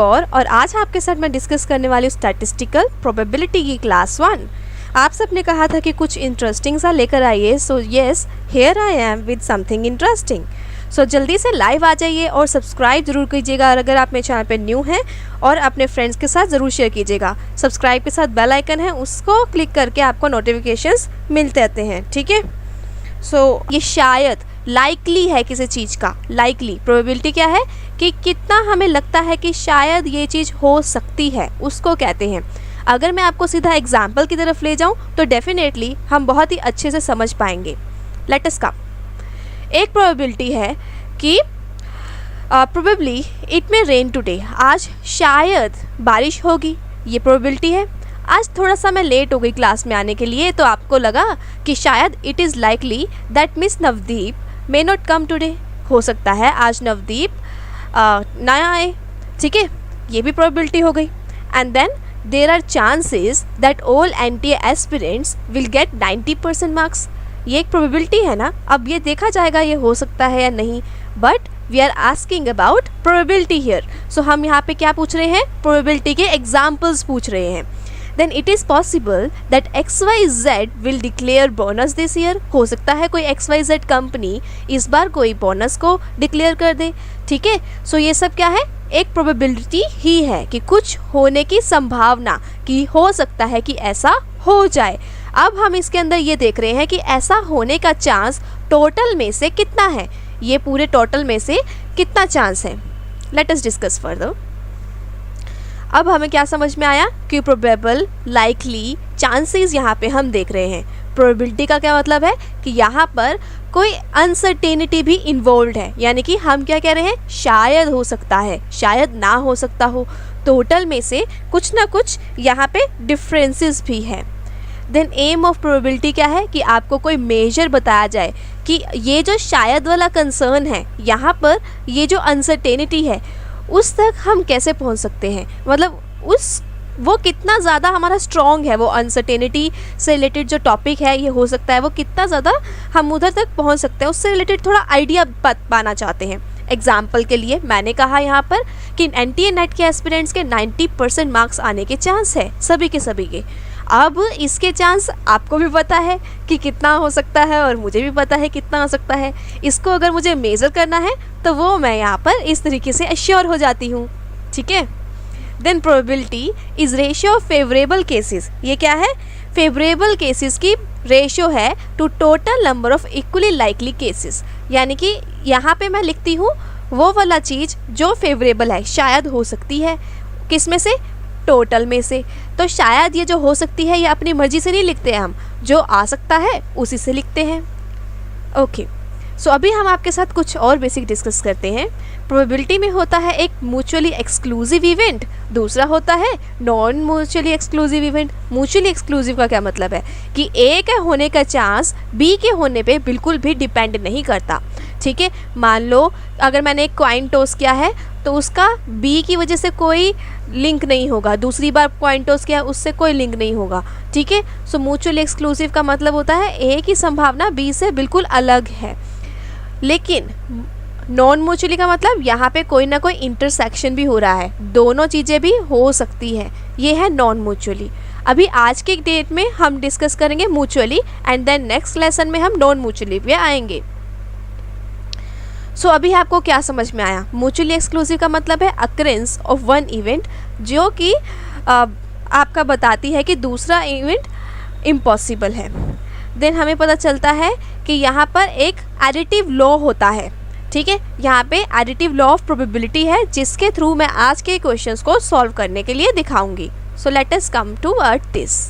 और आज आपके साथ मैं डिस्कस करने वाली हूँ स्टैटिस्टिकल प्रोबेबिलिटी की क्लास 1। आप सबने कहा था कि कुछ इंटरेस्टिंग सा लेकर आइए, so yes here I am with something interesting. So जल्दी से लाइव आ जाइए और सब्सक्राइब जरूर कीजिएगा अगर आप मेरे चैनल पे न्यू हैं, और अपने फ्रेंड्स के साथ ज़रूर शेयर कीजिएगा। सब्सक्राइब के साथ बेल आइकन है, उसको क्लिक करके आपको नोटिफिकेशंस मिलते रहते हैं, ठीक है। सो ये शायद लाइकली है किसी चीज़ का, लाइकली प्रोबेबिलिटी क्या है कि कितना हमें लगता है कि शायद ये चीज़ हो सकती है, उसको कहते हैं। अगर मैं आपको सीधा एग्जाम्पल की तरफ ले जाऊं तो डेफिनेटली हम बहुत ही अच्छे से समझ पाएंगे। लेट अस कम। एक प्रोबेबिलिटी है कि probably it may rain today, आज शायद बारिश होगी, ये प्रोबेबिलिटी है। आज थोड़ा सा मैं लेट हो गई क्लास में आने के लिए, तो आपको लगा कि शायद it is likely that miss Navdeep may not come today, हो सकता है आज नवदीप ना आए, ठीक है, ये भी प्रोबेबिलिटी हो गई। And then there are chances that all NTA aspirants will get 90% marks, ये एक प्रोबेबिलिटी है ना। अब ये देखा जाएगा ये हो सकता है या नहीं, but we are asking about probability here. So हम यहाँ पे क्या पूछ रहे हैं, प्रोबेबिलिटी के एग्जाम्पल्स पूछ रहे हैं। Then it is possible that XYZ will declare bonus this year, हो सकता है कोई XYZ कंपनी इस बार कोई बोनस को डिक्लेयर कर दे, ठीक है। सो ये सब क्या है, एक प्रोबेबिलिटी ही है कि कुछ होने की संभावना, कि हो सकता है कि ऐसा हो जाए। अब हम इसके अंदर ये देख रहे हैं कि ऐसा होने का चांस टोटल में से कितना है, ये पूरे टोटल में से कितना चांस है। Let us discuss further. अब हमें क्या समझ में आया कि प्रोबेबल, लाइकली, चांसेस यहाँ पे हम देख रहे हैं। प्रोबेबिलिटी का क्या मतलब है कि यहाँ पर कोई अनसर्टेनिटी भी इन्वॉल्व है, यानी कि हम क्या कह रहे हैं, शायद हो सकता है, शायद ना हो सकता हो। टोटल में से कुछ ना कुछ यहाँ पे डिफरेंसेस भी हैं। देन एम ऑफ प्रोबेबिलिटी क्या है कि आपको कोई मेजर बताया जाए कि ये जो शायद वाला कंसर्न है, यहाँ पर ये जो अनसर्टेनिटी है उस तक हम कैसे पहुँच सकते हैं, मतलब वो कितना ज़्यादा हमारा स्ट्रॉन्ग है, वो अनसर्टेनिटी से रिलेटेड जो टॉपिक है ये हो सकता है वो कितना ज़्यादा हम उधर तक पहुंच सकते हैं, उससे रिलेटेड थोड़ा आइडिया पाना चाहते हैं। एग्जाम्पल के लिए मैंने कहा यहाँ पर कि एनटीए नेट के एस्पिरेंट्स के 90% मार्क्स आने के चांस है, सभी के। अब इसके चांस आपको भी पता है कि कितना हो सकता है और मुझे भी पता है कितना हो सकता है। इसको अगर मुझे मेज़र करना है तो वो मैं यहाँ पर इस तरीके से एश्योर हो जाती हूँ, ठीक है। Then probability is ratio of favourable cases, ये क्या है, फेवरेबल केसेस की रेशियो है to total number of equally likely cases, यानी कि यहाँ पे मैं लिखती हूँ वो वाला चीज़ जो फेवरेबल है, शायद हो सकती है, किस में से, टोटल में से। तो शायद ये जो हो सकती है ये अपनी मर्जी से नहीं लिखते हैं हम, जो आ सकता है उसी से लिखते हैं, ओके। सो अभी हम आपके साथ कुछ और बेसिक डिस्कस करते हैं। प्रोबेबिलिटी में होता है एक म्यूचुअली एक्सक्लूसिव इवेंट, दूसरा होता है non mutually exclusive event. Mutually exclusive का क्या मतलब है कि ए के होने का चांस बी के होने पे बिल्कुल भी डिपेंड नहीं करता, ठीक है। मान लो अगर मैंने एक कॉइन टॉस किया है तो उसका बी की वजह से कोई लिंक नहीं होगा, दूसरी बार कॉइन टॉस किया उससे कोई लिंक नहीं होगा, ठीक है। सो म्यूचुअली एक्सक्लूसिव का मतलब होता है ए की संभावना बी से बिल्कुल अलग है। लेकिन नॉन म्यूचुअली का मतलब यहाँ पे कोई ना कोई इंटरसेक्शन भी हो रहा है, दोनों चीज़ें भी हो सकती हैं, ये है नॉन म्यूचुअली। अभी आज के डेट में हम डिस्कस करेंगे mutually, and then next lesson में हम नॉन म्यूचुअली पे आएंगे। सो अभी आपको क्या समझ में आया, म्यूचुअली एक्सक्लूसिव का मतलब है अकरेंस ऑफ वन इवेंट जो कि आपका बताती है कि दूसरा इवेंट इम्पॉसिबल है। देन हमें पता चलता है कि यहाँ पर एक एडिटिव लॉ होता है, ठीक है। यहाँ पे एडिटिव लॉ ऑफ प्रोबेबिलिटी है जिसके थ्रू मैं आज के क्वेश्चंस को सॉल्व करने के लिए दिखाऊंगी। So let us come to this.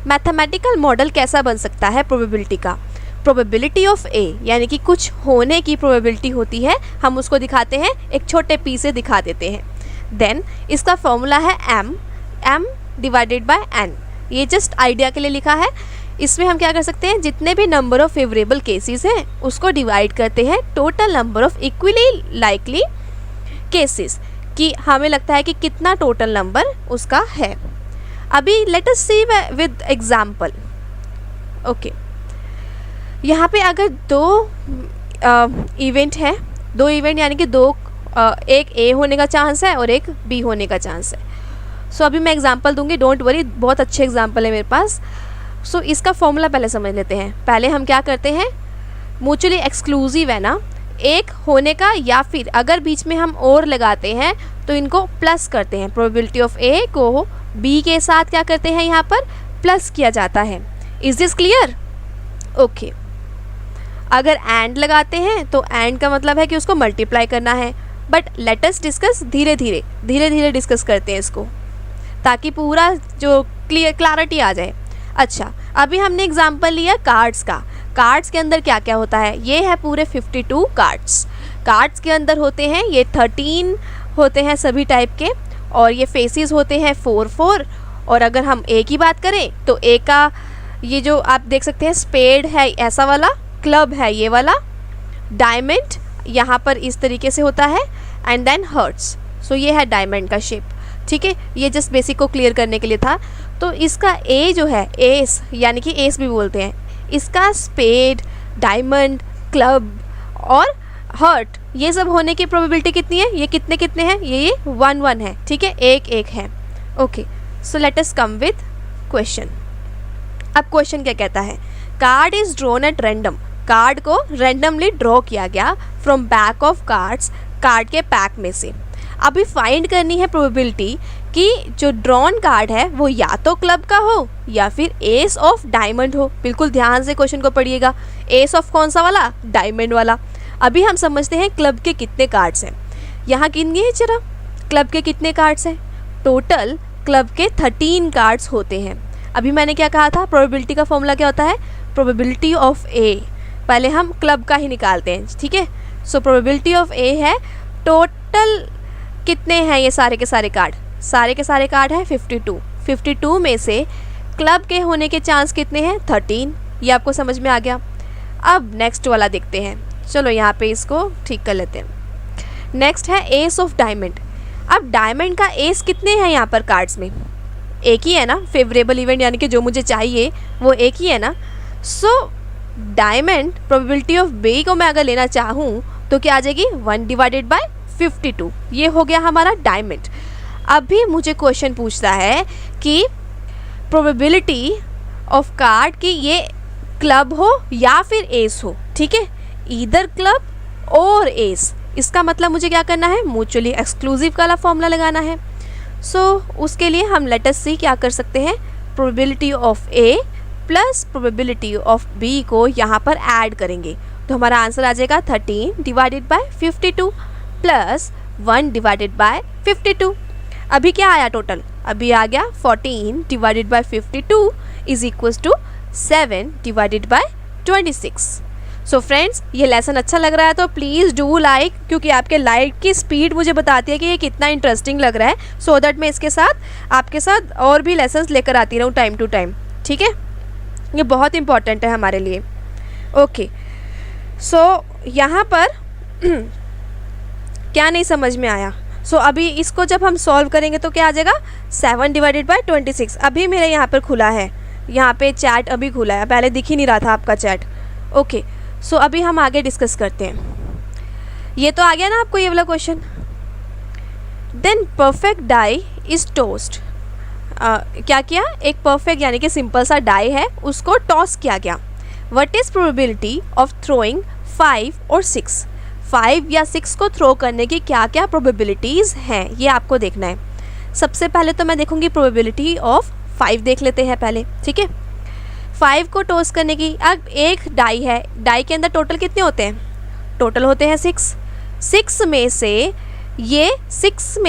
Mathematical model कैसा बन सकता है प्रोबेबिलिटी का, प्रोबेबिलिटी ऑफ ए, यानी कि कुछ होने की प्रोबेबिलिटी होती है, हम उसको दिखाते हैं एक छोटे पी से दिखा देते हैं। देन इसका फॉर्मूला है m डिवाइडेड बाय n, ये जस्ट आइडिया के लिए लिखा है। इसमें हम क्या कर सकते हैं, जितने भी नंबर ऑफ फेवरेबल केसेस हैं उसको डिवाइड करते हैं total number of equally likely cases, कि हमें लगता है कि कितना टोटल नंबर उसका है। अभी let us see with example, okay. यहाँ पे अगर दो इवेंट हैं, दो इवेंट यानी कि दो एक ए होने का चांस है और एक बी होने का चांस है। सो अभी मैं एग्जांपल दूंगी, डोंट वरी, बहुत अच्छे एग्जांपल है मेरे पास। सो इसका फॉर्मूला पहले समझ लेते हैं। पहले हम क्या करते हैं, म्यूचुअली एक्सक्लूसिव है ना, एक होने का या फिर अगर बीच में हम और लगाते हैं तो इनको प्लस करते हैं। प्रोबेबिलिटी ऑफ ए को बी के साथ क्या करते हैं, यहाँ पर प्लस किया जाता है। Is this clear? ओके। अगर एंड लगाते हैं तो एंड का मतलब है कि उसको मल्टीप्लाई करना है। बट लेट अस डिस्कस धीरे धीरे डिस्कस करते हैं इसको, ताकि पूरा जो क्लैरिटी आ जाए। अच्छा, अभी हमने एग्जांपल लिया कार्ड्स का। कार्ड्स के अंदर क्या क्या होता है, ये है पूरे 52 कार्ड्स। कार्ड्स के अंदर होते हैं ये 13 होते हैं सभी टाइप के, और ये फेसेस होते हैं 4 और अगर हम ए की बात करें तो ए का ये जो आप देख सकते हैं, स्पेड है ऐसा वाला, क्लब है ये वाला, डायमंड यहाँ पर इस तरीके से होता है, एंड देन हर्ट्स। सो ये है डायमंड का शेप। ठीक है, ये जस्ट बेसिक को क्लियर करने के लिए था। तो इसका ए जो है, एस यानी कि एस भी बोलते हैं, इसका स्पेड, डायमंड, क्लब और हर्ट, ये सब होने की प्रोबेबिलिटी कितनी है, ये कितने कितने हैं, ये 1 है। ठीक है, एक है। Okay, so let us come with question. अब क्वेश्चन क्या कहता है, card is drawn at random. Card को रैंडमली ड्रॉ किया गया from back of cards, card के पैक में से। अभी फाइंड करनी है प्रोबेबिलिटी कि जो ड्रॉन कार्ड है वो या तो क्लब का हो या फिर एस ऑफ डायमंड हो। बिल्कुल ध्यान से क्वेश्चन को पढ़िएगा। एस ऑफ कौन सा वाला, डायमंड वाला। अभी हम समझते हैं क्लब के कितने कार्ड्स हैं। यहाँ गिनिए जरा, क्लब के कितने कार्ड्स हैं। टोटल क्लब के 13 कार्ड्स होते हैं। अभी मैंने क्या कहा था, प्रोबेबिलिटी का फॉर्मूला क्या होता है, प्रोबेबिलिटी ऑफ ए। पहले हम क्लब का ही निकालते हैं। ठीक है, सो प्रोबेबिलिटी ऑफ ए है, टोटल कितने हैं ये सारे के सारे कार्ड, सारे के सारे कार्ड हैं 52। 52 में से क्लब के होने के चांस कितने हैं, 13। ये आपको समझ में आ गया। अब नेक्स्ट वाला देखते हैं। चलो यहाँ पे इसको ठीक कर लेते हैं। नेक्स्ट है एस ऑफ डायमंड। अब डायमंड का एस कितने हैं यहाँ पर कार्ड्स में, एक ही है ना, फेवरेबल इवेंट यानी कि जो मुझे चाहिए वो एक ही है ना। So diamond probability of B को मैं अगर लेना चाहूँ तो क्या आ जाएगी, 1/52। ये हो गया हमारा डायमंड। अभी मुझे क्वेश्चन पूछता है कि प्रोबेबिलिटी ऑफ कार्ड कि ये क्लब हो या फिर एस हो। ठीक है, ईदर क्लब और एस। इसका मतलब मुझे क्या करना है, म्यूचुअली एक्सक्लूसिव वाला फॉर्मूला लगाना है। सो उसके लिए हम लेट अस सी क्या कर सकते हैं, probability of A plus probability of B को यहाँ पर ऐड करेंगे तो हमारा आंसर आ जाएगा 13/52 प्लस 1/52। अभी क्या आया टोटल, अभी आ गया 14/52 is equals to 7/26। So friends, ये लेसन अच्छा लग रहा है तो प्लीज़ डू लाइक, क्योंकि आपके लाइक की स्पीड मुझे बताती है कि ये कितना इंटरेस्टिंग लग रहा है, सो दैट मैं इसके साथ आपके साथ और भी लेसन्स लेकर आती रहूँ टाइम टू टाइम। ठीक है, ये बहुत इंपॉर्टेंट है हमारे लिए। ओके, सो यहाँ पर क्या नहीं समझ में आया। सो अभी इसको जब हम सॉल्व करेंगे तो क्या आ जाएगा, 7/26। अभी मेरे यहाँ पर खुला है, यहाँ पे चैट अभी खुला है, पहले दिख ही नहीं रहा था आपका चैट। ओके, सो अभी हम आगे डिस्कस करते हैं। ये तो आ गया ना आपको ये वाला question. Then perfect die is tossed. क्या किया, एक परफेक्ट यानी कि सिंपल सा डाई है, उसको टॉस किया गया। What is probability of throwing 5 और 6। 5 या 6 को थ्रो करने की क्या क्या प्रोबेबिलिटीज़ हैं, ये आपको देखना है। सबसे पहले तो मैं देखूंगी प्रोबेबिलिटी ऑफ 5 देख लेते हैं पहले। ठीक है, 5 को टॉस करने की, अब एक डाई है, डाई के अंदर टोटल कितने होते हैं, टोटल होते हैं 6। 6 में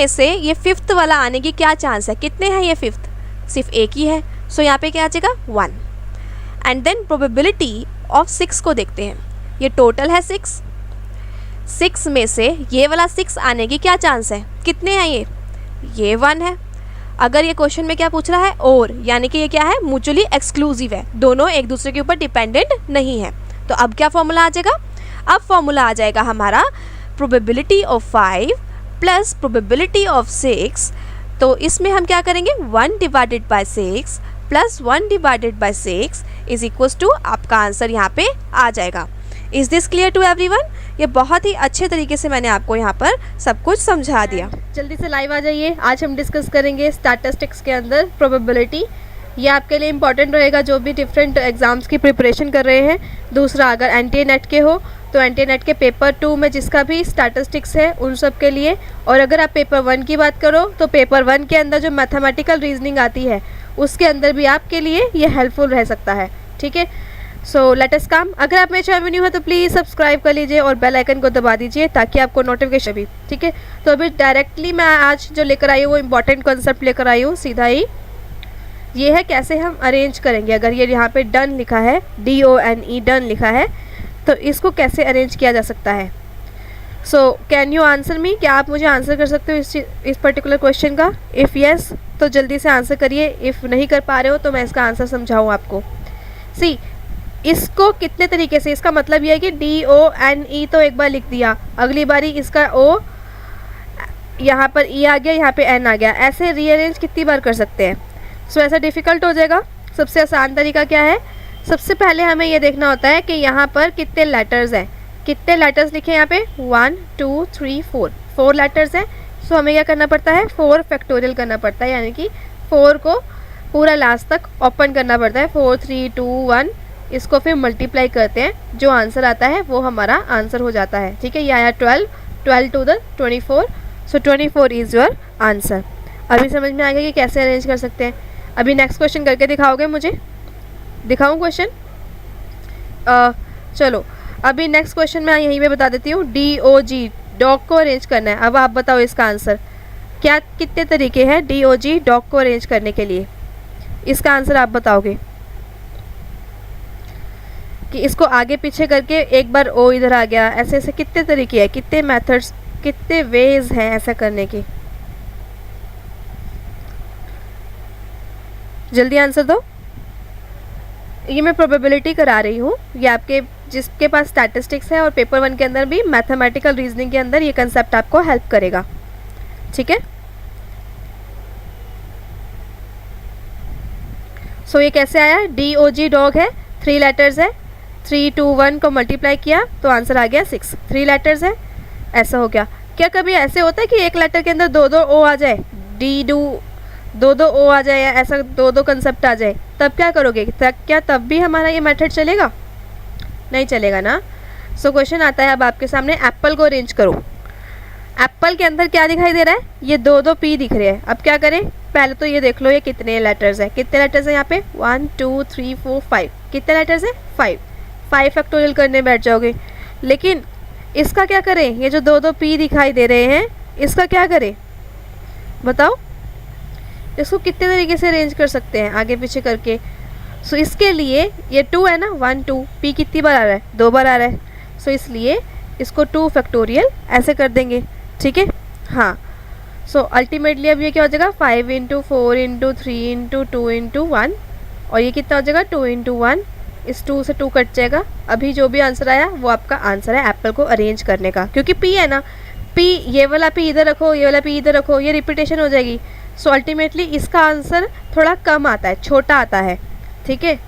से ये फिफ्थ वाला आने की क्या चांस है, कितने हैं ये फिफ्थ, सिर्फ एक ही है। सो यहाँ पे क्या आ जाएगा, 1। एंड देन प्रोबेबिलिटी ऑफ 6 को देखते हैं, ये टोटल है 6। 6 में से ये वाला 6 आने की क्या चांस है, कितने हैं ये 1 है। अगर ये क्वेश्चन में क्या पूछ रहा है, और यानी कि ये क्या है, म्यूचुअली एक्सक्लूसिव है, दोनों एक दूसरे के ऊपर डिपेंडेंट नहीं है। तो अब क्या फॉर्मूला आ जाएगा, अब फॉर्मूला आ जाएगा हमारा probability of 5 plus probability of 6। तो इसमें हम क्या करेंगे, 1/6 प्लस 1/6 इज इक्वल्स टू, आपका आंसर यहाँ पे आ जाएगा। Is this clear to everyone? ये बहुत ही अच्छे तरीके से मैंने आपको यहाँ पर सब कुछ समझा दिया। जल्दी से लाइव आ जाइए। आज हम डिस्कस करेंगे स्टैटिस्टिक्स के अंदर प्रोबेबिलिटी। ये आपके लिए इंपॉर्टेंट रहेगा जो भी डिफरेंट एग्ज़ाम्स की प्रिपरेशन कर रहे हैं। दूसरा, अगर एनटीए नेट के हो तो एनटीए नेट के पेपर 2 में जिसका भी स्टैटिस्टिक्स है उन सब के लिए। और अगर आप पेपर 1 की बात करो तो पेपर 1 के अंदर जो मैथमेटिकल रीजनिंग आती है उसके अंदर भी आपके लिए ये हेल्पफुल रह सकता है। ठीक है, सो लेट अस कम। अगर आप मेरे चैनल में न्यू हो तो प्लीज़ सब्सक्राइब कर लीजिए और बेल आइकन को दबा दीजिए ताकि आपको नोटिफिकेशन भी। ठीक है, तो अभी डायरेक्टली मैं आज जो लेकर आई हूँ वो इम्पॉर्टेंट कॉन्सेप्ट लेकर आई हूँ। सीधा ही ये है कैसे हम अरेंज करेंगे। अगर ये यहाँ पे डन लिखा है, DONE डन लिखा है, तो इसको कैसे अरेंज किया जा सकता है। So can you answer me, क्या आप मुझे आंसर कर सकते हो इस पर्टिकुलर क्वेश्चन का? इफ़ येस तो जल्दी से आंसर करिए। इफ़ नहीं कर पा रहे हो तो मैं इसका आंसर समझाऊँ आपको। सी, इसको कितने तरीके से, इसका मतलब ये है कि DONE तो एक बार लिख दिया, अगली बारी इसका O यहाँ पर E आ गया, यहाँ पे N आ गया, ऐसे रीअरेंज कितनी बार कर सकते हैं? सो ऐसा डिफ़िकल्ट हो जाएगा। सबसे आसान तरीका क्या है? सबसे पहले हमें ये देखना होता है कि यहाँ पर कितने लेटर्स हैं। कितने लेटर्स लिखे हैं यहाँ पे? 1 2 3 4 लेटर्स हैं। सो हमें क्या करना पड़ता है? 4 फैक्टोरियल करना पड़ता है, यानी कि 4 को पूरा लास्ट तक ओपन करना पड़ता है। 4 3 2 1, इसको फिर मल्टीप्लाई करते हैं, जो आंसर आता है वो हमारा आंसर हो जाता है। ठीक है, ये आया 12 to the 24, so 24 is your answer. अभी समझ में आ गया कि कैसे अरेंज कर सकते हैं। अभी नेक्स्ट क्वेश्चन करके दिखाओगे मुझे? दिखाऊं क्वेश्चन? चलो अभी नेक्स्ट क्वेश्चन मैं यहीं पे बता देती हूँ। DOG डॉग को अरेंज करना है। अब आप बताओ इसका आंसर क्या, कितने तरीके हैं DOG डॉग को अरेंज करने के लिए? इसका आंसर आप बताओगे कि इसको आगे पीछे करके एक बार O इधर आ गया, ऐसे ऐसे कितने तरीके हैं, कितने मेथड्स, कितने वेज हैं ऐसा करने के? जल्दी आंसर दो। ये मैं प्रोबेबिलिटी करा रही हूँ। ये आपके जिसके पास स्टैटिस्टिक्स है और पेपर 1 के अंदर भी मैथमेटिकल रीजनिंग के अंदर ये कंसेप्ट आपको हेल्प करेगा। ठीक है, सो ये कैसे आया? DOG डॉग है, 3 लेटर्स है, 3 2 1 को मल्टीप्लाई किया तो आंसर आ गया 6। 3 लेटर्स है, ऐसा हो गया। क्या कभी ऐसे होता है कि एक लेटर के अंदर 2 O आ जाए, दो O आ जाए, या ऐसा 2 कंसेप्ट आ जाए, तब क्या करोगे? क्या तब भी हमारा ये मेथड चलेगा? नहीं चलेगा ना। सो क्वेश्चन आता है अब आपके सामने, एप्पल को अरेंज करो। एप्पल के अंदर क्या दिखाई दे रहा है? ये 2 P दिख रहे हैं। अब क्या करें? पहले तो ये देख लो ये कितने लेटर्स हैं। कितने लेटर्स हैं यहाँ पे? 1 2 3 4 5। कितने लेटर्स हैं? 5 फैक्टोरियल करने बैठ जाओगे। लेकिन इसका क्या करें? ये जो 2 P दिखाई दे रहे हैं इसका क्या करें बताओ? इसको कितने तरीके से अरेंज कर सकते हैं आगे पीछे करके? सो इसके लिए ये 2 है ना, 1 2, P कितनी बार आ रहा है? 2 बार आ रहा है। सो इसलिए इसको 2 फैक्टोरियल ऐसे कर देंगे। ठीक है, हाँ। सो अल्टीमेटली अब ये क्या हो जाएगा? 5 × 4 × 3 × 2 × 1, और ये कितना हो जाएगा? 2 × 1। इस 2 से 2 कट जाएगा। अभी जो भी आंसर आया वो आपका आंसर है एप्पल को अरेंज करने का, क्योंकि P है ना, P, ये वाला P इधर रखो, ये वाला P इधर रखो, ये रिपीटेशन हो जाएगी। सो अल्टीमेटली इसका आंसर थोड़ा कम आता है, छोटा आता है। ठीक है,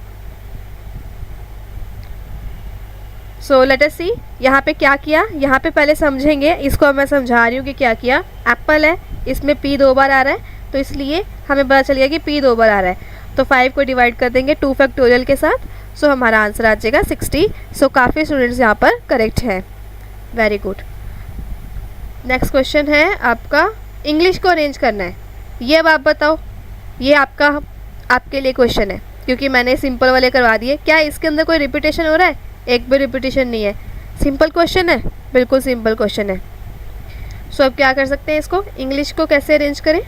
सो लेट अस सी यहाँ पे क्या किया। यहाँ पे पहले समझेंगे, इसको मैं समझा रही हूँ कि क्या किया। एप्पल है, इसमें P 2 बार आ रहा है, तो इसलिए हमें पता चल गया कि P 2 बार आ रहा है। तो 5 को डिवाइड कर देंगे 2 फैक्टोरियल के साथ, सो हमारा आंसर आ जाएगा 60। सो काफ़ी स्टूडेंट्स यहाँ पर करेक्ट हैं, वेरी गुड। नेक्स्ट क्वेश्चन है आपका, इंग्लिश को अरेंज करना है। ये अब आप बताओ, ये आपके लिए क्वेश्चन है, क्योंकि मैंने सिंपल वाले करवा दिए। क्या इसके अंदर कोई रिपीटेशन हो रहा है? एक भी रिपीटेशन नहीं है, सिंपल क्वेश्चन है, बिल्कुल सिंपल क्वेश्चन है। सो अब क्या कर सकते हैं, इसको इंग्लिश को कैसे अरेंज करें?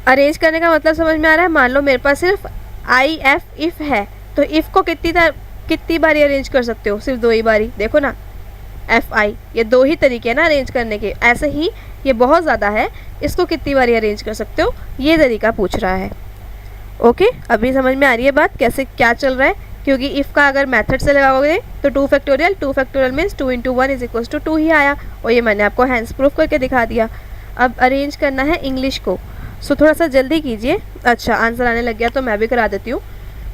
अरेंज करने का मतलब समझ में आ रहा है? मान लो मेरे पास सिर्फ IF इफ़ है, तो इफ़ को कितनी बारी अरेंज कर सकते हो? सिर्फ 2 ही बारी। देखो ना, FI, ये 2 ही तरीके हैं ना अरेंज करने के। ऐसे ही ये बहुत ज़्यादा है, इसको कितनी बारी अरेंज कर सकते हो, ये तरीका पूछ रहा है। ओके, अभी समझ में आ रही है बात कैसे क्या चल रहा है? क्योंकि इफ़ का अगर मेथड से लगाओगे तो 2 फैक्टोरियल मीन्स 2 × 1 = 2 ही आया, और ये मैंने आपको हैंड्स प्रूफ करके दिखा दिया। अब अरेंज करना है इंग्लिश को, सो थोड़ा सा जल्दी कीजिए। अच्छा, आंसर आने लग गया तो मैं भी करा देती हूँ।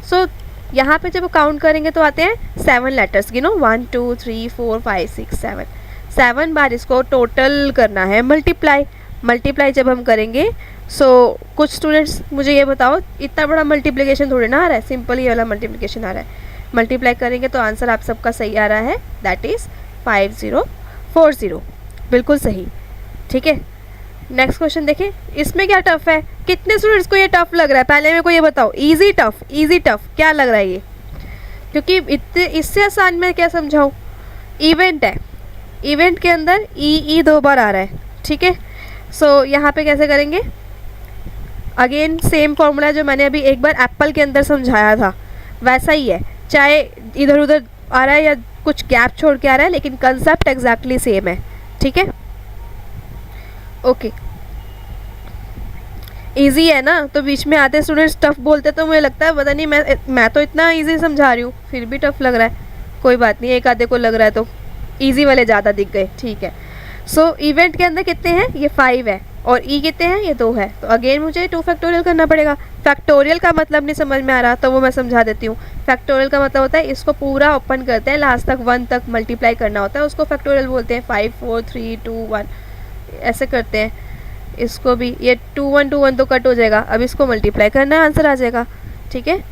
सो यहाँ पे जब काउंट करेंगे तो आते हैं 7 लेटर्स, गिनो 1 2 3 4 5 6 7, 7 बार इसको टोटल करना है मल्टीप्लाई। मल्टीप्लाई जब हम करेंगे कुछ स्टूडेंट्स मुझे ये बताओ, इतना बड़ा मल्टीप्लिकेशन थोड़ी ना आ रहा है, सिंपल ये वाला मल्टीप्लिकेशन आ रहा है। मल्टीप्लाई करेंगे तो आंसर आप सबका सही आ रहा है, दैट इज़ 5040, बिल्कुल सही। ठीक है, नेक्स्ट क्वेश्चन देखें, इसमें क्या टफ है, कितने स्टूडेंट्स को ये टफ लग रहा है, पहले मेरे को ये बताओ, इजी टफ क्या लग रहा है ये, क्योंकि इतने इससे आसान मैं क्या समझाऊँ। इवेंट है, इवेंट के अंदर ई 2 बार आ रहा है। ठीक है, यहाँ पे कैसे करेंगे, अगेन सेम फॉर्मूला जो मैंने अभी एक बार एप्पल के अंदर समझाया था वैसा ही है, चाहे इधर उधर आ रहा है या कुछ गैप छोड़ के आ रहा है, लेकिन कंसेप्ट एग्जैक्टली सेम है। ठीक है, ओके, इजी है ना, तो बीच में आते स्टूडेंट्स टफ बोलते तो मुझे लगता है पता नहीं, मैं तो इतना इजी समझा रही हूँ फिर भी टफ लग रहा है। कोई बात नहीं, एक आधे को लग रहा है तो इजी वाले ज़्यादा दिख गए। ठीक है, इवेंट के अंदर कितने हैं, ये 5 है, और ई कितने हैं, ये 2 है, तो अगेन मुझे 2 फैक्टोरियल करना पड़ेगा। फैक्टोरियल का मतलब नहीं समझ में आ रहा तो वो मैं समझा देती हूँ। फैक्टोरियल का मतलब होता है इसको पूरा ओपन करते हैं, लास्ट तक 1 तक मल्टीप्लाई करना होता है, उसको फैक्टोरियल बोलते हैं। 5 4 3 2 1 ऐसे करते हैं। इसको भी ये 2 1 2 1 तो कट हो जाएगा, अब इसको मल्टीप्लाई करना है, आंसर आ जाएगा। ठीक है,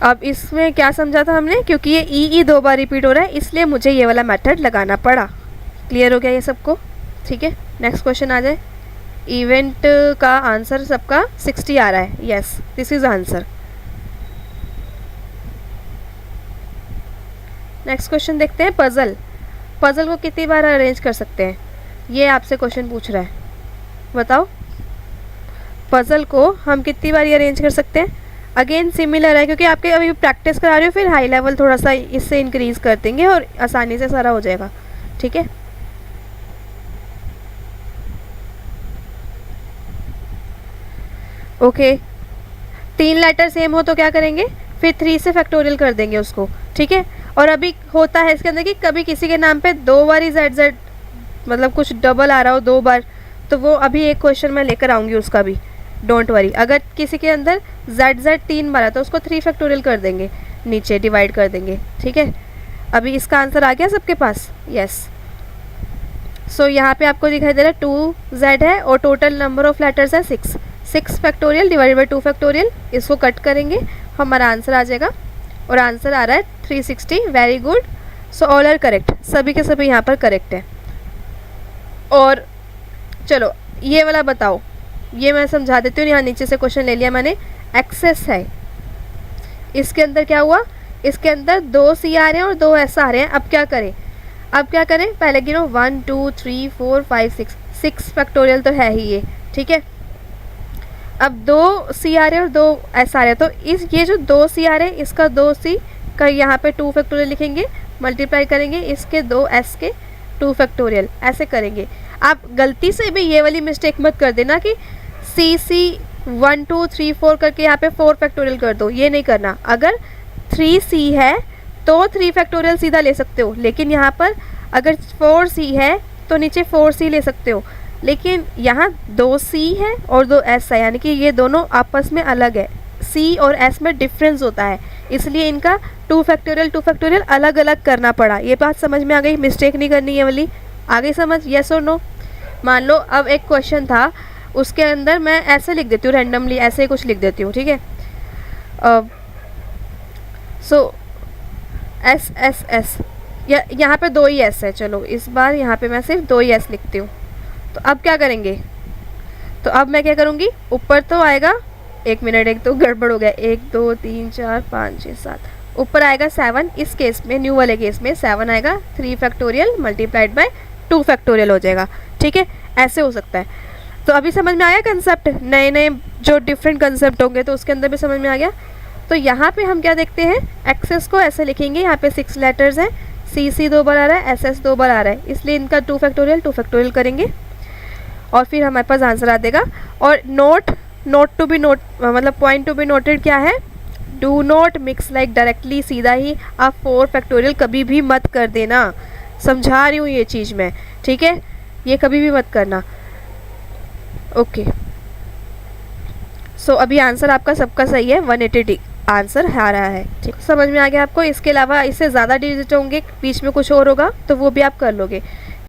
अब इसमें क्या समझा था हमने, क्योंकि ये ई 2 बार रिपीट हो रहा है इसलिए मुझे ये वाला मेथड लगाना पड़ा। क्लियर हो गया ये सबको। ठीक है, नेक्स्ट क्वेश्चन आ जाए। इवेंट का आंसर सबका 60 आ रहा है, yes this is answer. Next question देखते हैं, पजल को कितनी बार अरेंज कर सकते हैं, ये आपसे क्वेश्चन पूछ रहा है, बताओ पजल को हम कितनी बार अरेंज कर सकते हैं। अगेन सिमिलर है, क्योंकि आपके अभी प्रैक्टिस करा रहे हो, फिर हाई लेवल थोड़ा सा इससे इंक्रीज कर देंगे और आसानी से सारा हो जाएगा। ठीक है, ओके 3 लेटर सेम हो तो क्या करेंगे, फिर 3 से फैक्टोरियल कर देंगे उसको। ठीक है, और अभी होता है इसके अंदर कि कभी किसी के नाम पे 2 बार ही z मतलब कुछ डबल आ रहा हो 2 बार, तो वो अभी एक क्वेश्चन मैं लेकर आऊँगी उसका भी, डोंट वरी। अगर किसी के अंदर z 3 बार है तो उसको 3 फैक्टोरियल कर देंगे, नीचे डिवाइड कर देंगे। ठीक है, अभी इसका आंसर आ गया सबके पास, यस। यहाँ पे आपको दिखाई दे रहा है 2z है और टोटल नंबर ऑफ लेटर्स है 6 फैक्टोरियल डिवाइडेड बाई 2 फैक्टोरियल, इसको कट करेंगे, हमारा आंसर आ जाएगा, और आंसर आ रहा है 360। Very good, all are correct, सभी के सभी यहाँ पर करेक्ट है। और चलो ये वाला बताओ, ये मैं समझा देती हूँ, यहाँ नीचे से क्वेश्चन ले लिया मैंने। एक्सेस है, इसके अंदर क्या हुआ, इसके अंदर 2 सी आ रहे हैं और 2 एस आ रहे हैं। अब क्या करें, पहले गिनो 1 2 3 4 5 6 फैक्टोरियल तो है ही ये। ठीक है, अब 2 सी आ रहे हैं और 2 एस आ रहे हैं, तो ये जो 2 सी आ रहे हैं इसका 2 सी का यहाँ पे 2 फैक्टोरियल लिखेंगे, मल्टीप्लाई करेंगे इसके 2 एस के 2 फैक्टोरियल, ऐसे करेंगे। आप गलती से भी ये वाली मिस्टेक मत कर देना कि सी 1 2 3 4 करके यहाँ पे 4 फैक्टोरियल कर दो, ये नहीं करना। अगर 3c है तो 3 फैक्टोरियल सीधा ले सकते हो, लेकिन यहाँ पर अगर 4c है तो नीचे 4c ले सकते हो, लेकिन यहाँ 2c है और 2s है, यानी कि ये दोनों आपस में अलग है, c और s में डिफरेंस होता है, इसलिए इनका 2 फैक्टोरियल अलग अलग करना पड़ा। ये बात समझ में आ गई, मिस्टेक नहीं करनी है वाली, आ गई समझ, येस और नो। मान लो अब एक क्वेश्चन था, उसके अंदर मैं ऐसे लिख देती हूँ, रैंडमली ऐसे ही कुछ लिख देती हूँ। ठीक है, एस यहाँ पे 2 ही एस है, चलो इस बार यहाँ पे मैं सिर्फ 2 ही एस लिखती हूँ। तो अब क्या करेंगे, तो अब मैं क्या करूँगी, ऊपर तो आएगा, 1 मिनट, एक तो गड़बड़ हो गया, 1 2 3 4 5 6 7, ऊपर आएगा 7, इस केस में न्यू वाले केस में 7 आएगा, 3 फैक्टोरियल मल्टीप्लाइड बाय 2 फैक्टोरियल हो जाएगा। ठीक है, ऐसे हो सकता है। तो अभी समझ में आया कंसेप्ट, नए जो डिफरेंट कंसेप्ट होंगे तो उसके अंदर भी समझ में आ गया। तो यहाँ पे हम क्या देखते हैं, एक्सेस को ऐसे लिखेंगे, यहाँ पे 6 लेटर्स हैं, सी 2 बार आ रहा है, एस 2 बार आ रहा है, इसलिए इनका 2 फैक्टोरियल करेंगे और फिर हमारे पास आंसर आ देगा। और नोट टू बी मतलब पॉइंट टू बी नोटेड क्या है, do not mix like directly, सीधा ही आप 4 फैक्टोरियल कभी भी मत कर देना, समझा रही हूँ ये चीज़ मैं। ठीक है, ये कभी भी मत करना। ओके, सो अभी आंसर आपका सबका सही है, 180 आंसर आ रहा है। ठीक, समझ में आ गया आपको। इसके अलावा इससे ज़्यादा डिजिट होंगे, बीच में कुछ और होगा तो वो भी आप कर लोगे।